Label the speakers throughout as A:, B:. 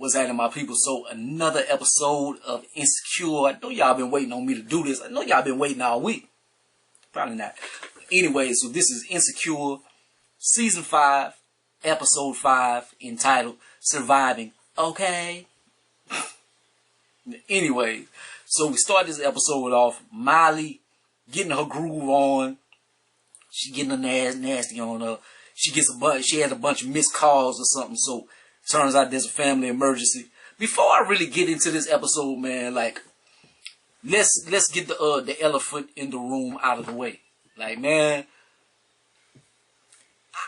A: What's happening, my people? So another episode of Insecure. I know y'all been waiting on me to do this. I know y'all been waiting all week. Probably not. Anyway, so this is Insecure, Season 5, Episode 5, entitled Surviving. Okay? Anyway, so we start this episode off, Miley getting her groove on. She getting her nasty on her. She had a bunch of missed calls or something, so turns out there's a family emergency. Before I really get into this episode, man, like, let's get the elephant in the room out of the way. Like, man,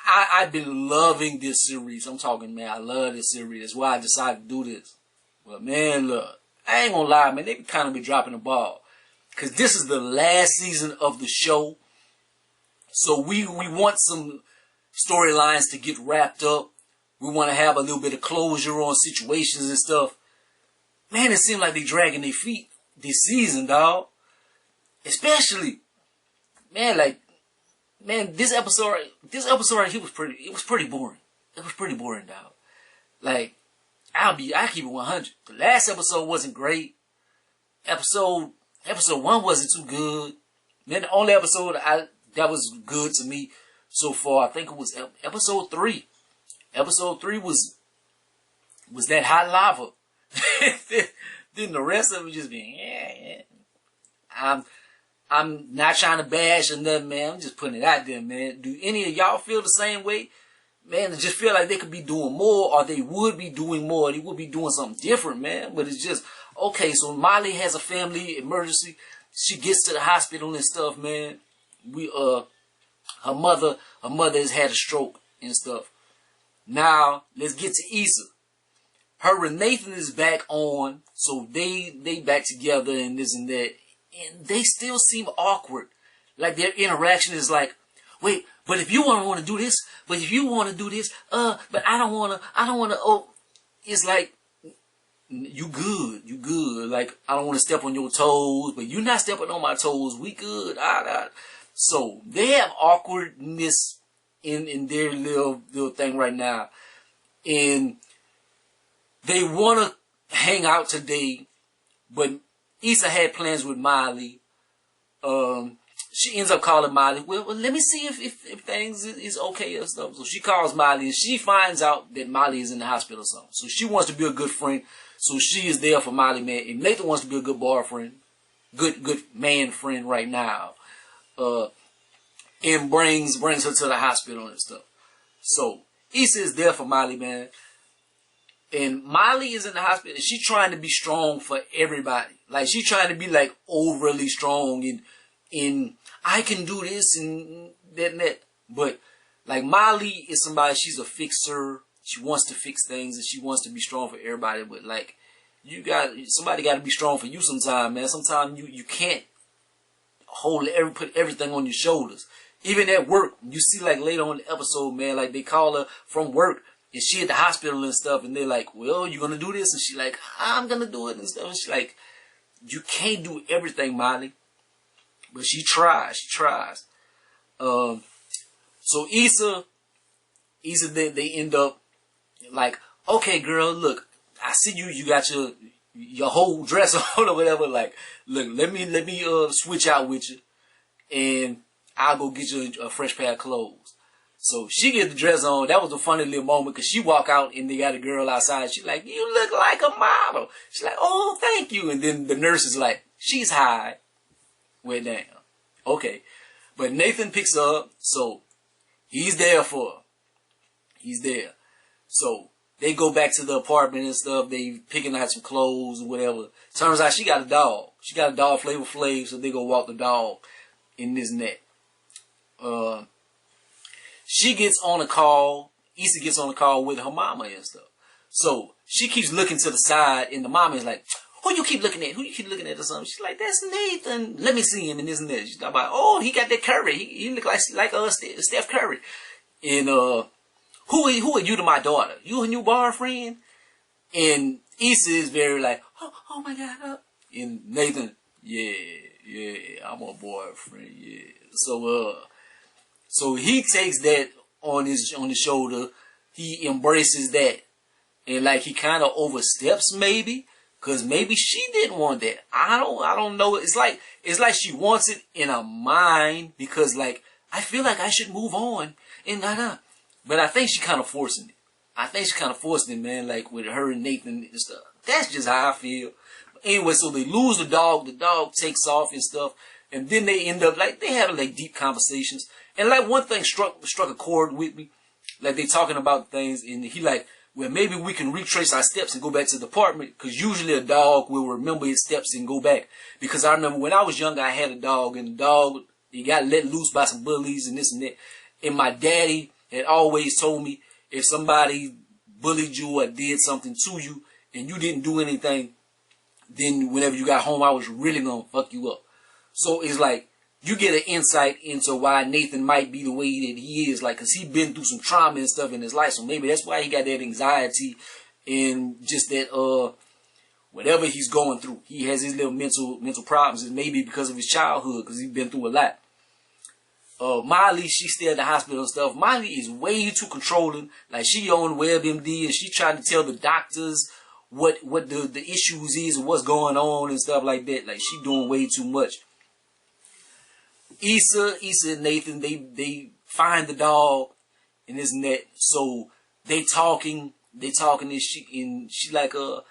A: I've been loving this series. I'm talking, man, I love this series. That's why I decided to do this. But, man, look, I ain't gonna lie, man, they kind of be dropping the ball. Because this is the last season of the show. So we want some storylines to get wrapped up. We want to have a little bit of closure on situations and stuff. Man, it seems like they dragging their feet this season, dog. Especially, man, like, man, this episode right here was pretty boring. It was pretty boring, dog. Like, I keep it 100. The last episode wasn't great. Episode 1 wasn't too good. Man, the only episode that was good to me so far, I think it was episode 3. Episode 3 was that hot lava. Then the rest of it just being, yeah. I'm not trying to bash or nothing, man. I'm just putting it out there, man. Do any of y'all feel the same way? Man, I just feel like they could be doing more, or they would be doing more. They would be doing something different, man. But it's just, okay, so Miley has a family emergency. She gets to the hospital and stuff, man. Her mother has had a stroke and stuff. Now, let's get to Issa. Her and Nathan is back on, so they back together and this and that. And they still seem awkward. Like their interaction is like, wait, but if you want to do this, but if you want to do this, but I don't want to, oh, it's like, you good. Like, I don't want to step on your toes, but you're not stepping on my toes. We good. So they have awkwardness in their little thing right now, and they want to hang out today, but Issa had plans with Miley. She ends up calling Miley. Well, let me see if things is okay or stuff. So she calls Miley, and she finds out that Miley is in the hospital or something. So she wants to be a good friend. So she is there for Miley, man. And Nathan wants to be a good boyfriend, good man friend right now. And brings her to the hospital and stuff. So Issa is there for Miley, man. And Miley is in the hospital. And she's trying to be strong for everybody. Like, she's trying to be like overly strong and I can do this and that and that. But like, Miley is somebody, she's a fixer. She wants to fix things and she wants to be strong for everybody. But like, somebody got to be strong for you sometime, man. Sometimes you can't put everything on your shoulders. Even at work, you see, like, later on in the episode, man, like, they call her from work, and she at the hospital and stuff, and they're like, well, you gonna do this? And she like, I'm gonna do it and stuff. And she like, you can't do everything, Miley. But she tries. So Issa, they end up like, okay, girl, look, I see you got your whole dress on or whatever. Like, look, let me switch out with you, and I'll go get you a fresh pair of clothes. So she get the dress on. That was a funny little moment because she walk out and they got a girl outside. She like, you look like a model. She's like, oh, thank you. And then the nurse is like, she's high. We're down. Okay. But Nathan picks her up, so he's there for her. He's there. So they go back to the apartment and stuff. They picking out some clothes or whatever. Turns out she got a dog. She got a dog, Flavor Flav, so they go walk the dog in this net. She gets on a call. Issa gets on a call with her mama and stuff. So she keeps looking to the side, and the mama is like, who you keep looking at? Who you keep looking at or something? She's like, that's Nathan. Let me see him and this and that. She's talking about, oh, he got that Curry. He look like Steph Curry. And who are you to my daughter? You a new boyfriend? And Issa is very like, oh my God. And Nathan, yeah, I'm a boyfriend, yeah. So he takes that on his shoulder. He embraces that. and like he kind of oversteps maybe, cause maybe she didn't want that. I don't know. It's like she wants it in her mind because like I feel like I should move on and but I think she kind of forcing it. I think she kind of forcing it, man. Like with her and Nathan and stuff. That's just how I feel. Anyway, so they lose the dog. The dog takes off and stuff, and then they end up like they having like deep conversations. And like one thing struck a chord with me. Like they talking about things, and he like, well, maybe we can retrace our steps and go back to the apartment, because usually a dog will remember his steps and go back. Because I remember when I was younger, I had a dog, and the dog, he got let loose by some bullies and this and that. And my daddy had always told me, if somebody bullied you or did something to you, and you didn't do anything, then whenever you got home, I was really gonna fuck you up. So it's like, you get an insight into why Nathan might be the way that he is, like, cause he been through some trauma and stuff in his life, so maybe that's why he got that anxiety and just that whatever he's going through, he has his little mental problems, and maybe because of his childhood, cause he's been through a lot. Molly, she's still at the hospital and stuff. Molly is way too controlling. Like she on WebMD and she trying to tell the doctors what the issues is and what's going on and stuff like that. Like she doing way too much. Issa and Nathan, they find the dog and this and that. So they talking and she like, oh,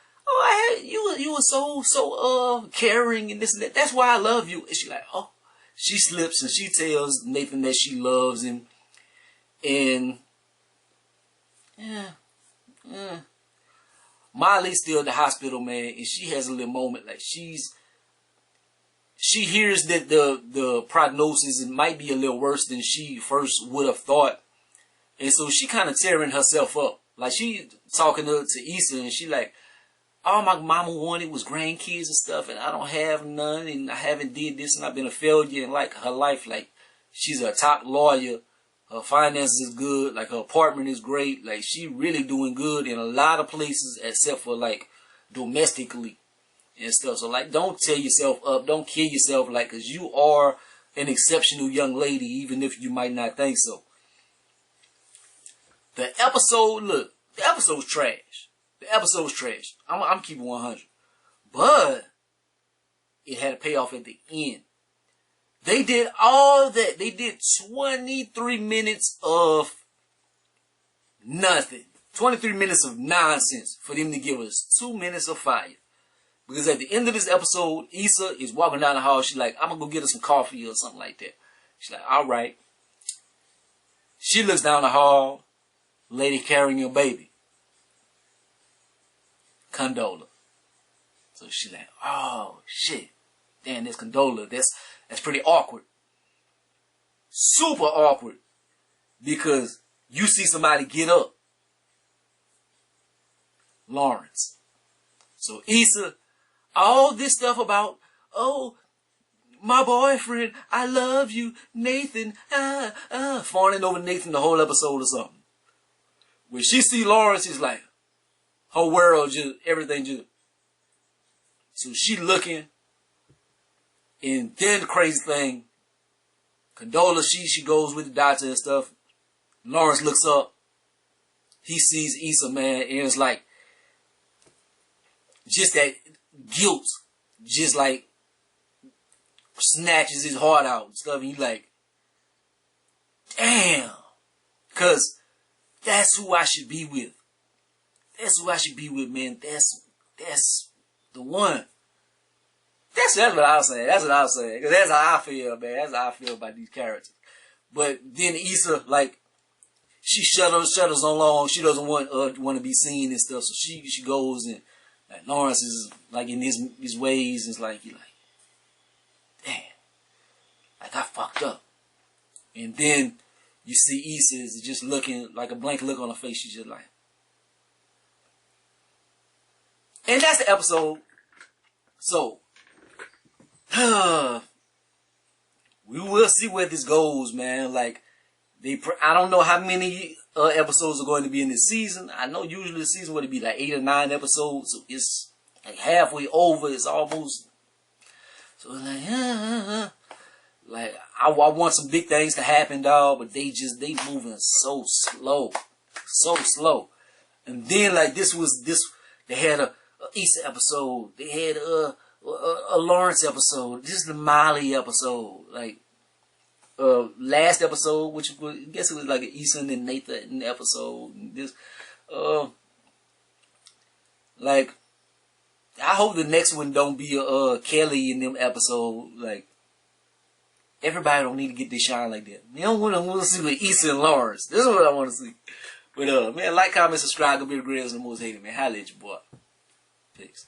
A: you were so caring and this and that. That's why I love you. And she like, oh, she slips and she tells Nathan that she loves him. And Molly's still at the hospital, man, and she has a little moment. Like she hears that the prognosis might be a little worse than she first would have thought. And so she kind of tearing herself up. Like she talking to Issa and she like, all my mama wanted was grandkids and stuff, and I don't have none, and I haven't did this, and I've been a failure in like her life. Like she's a top lawyer, her finances is good, like her apartment is great, like she really doing good in a lot of places except for like domestically and stuff. So like, don't tear yourself up, don't kill yourself, like, cause you are an exceptional young lady, even if you might not think so. The episode's trash. The episode's trash. I'm keeping 100. But it had a payoff at the end. They did all that. They did 23 minutes of nothing. 23 minutes of nonsense for them to give us 2 minutes of fire. Because at the end of this episode, Issa is walking down the hall. She's like, I'm going to go get her some coffee or something like that. She's like, all right. She looks down the hall. Lady carrying a baby. Condola. So she's like, oh shit. Damn, this Condola. That's pretty awkward. Super awkward. Because you see somebody get up. Lawrence. So Issa, all this stuff about, oh, my boyfriend, I love you, Nathan, fawning over Nathan the whole episode or something. When she see Lawrence, it's like, her world just, everything just. So she looking, and then the crazy thing, Condola, she goes with the doctor and stuff. Lawrence looks up, he sees Issa, man, and it's like, just that guilt, just like, snatches his heart out and stuff, and he like, damn, cause that's who I should be with. That's who I should be with, man. That's the one. That's what I was saying. That's what I was saying. Because that's how I feel, man. That's how I feel about these characters. But then Issa, like, she shuttles on long. She doesn't want to be seen and stuff. So she goes and like, Lawrence is like in his ways. It's like, he like, damn. Like I fucked up. And then you see Issa is just looking like a blank look on her face. She's just like. And that's the episode. So, we will see where this goes, man. Like, I don't know how many episodes are going to be in this season. I know usually the season would be like 8 or 9 episodes. So it's like halfway over. It's almost. So it's like, like I want some big things to happen, dog. But they moving so slow, so slow. And then like this, they had a Issa episode. They had a Lawrence episode. This is the Molly episode. Like last episode, which was, I guess it was like an Issa and Nathan episode. This like I hope the next one don't be a Kelly in them episode. Like everybody don't need to get this shine like that. You don't want to see with Issa and Lawrence. This is what I want to see. But man, like, comment, subscribe. Gonna be the greatest and the most hated, man. Holla at your boy. Peace.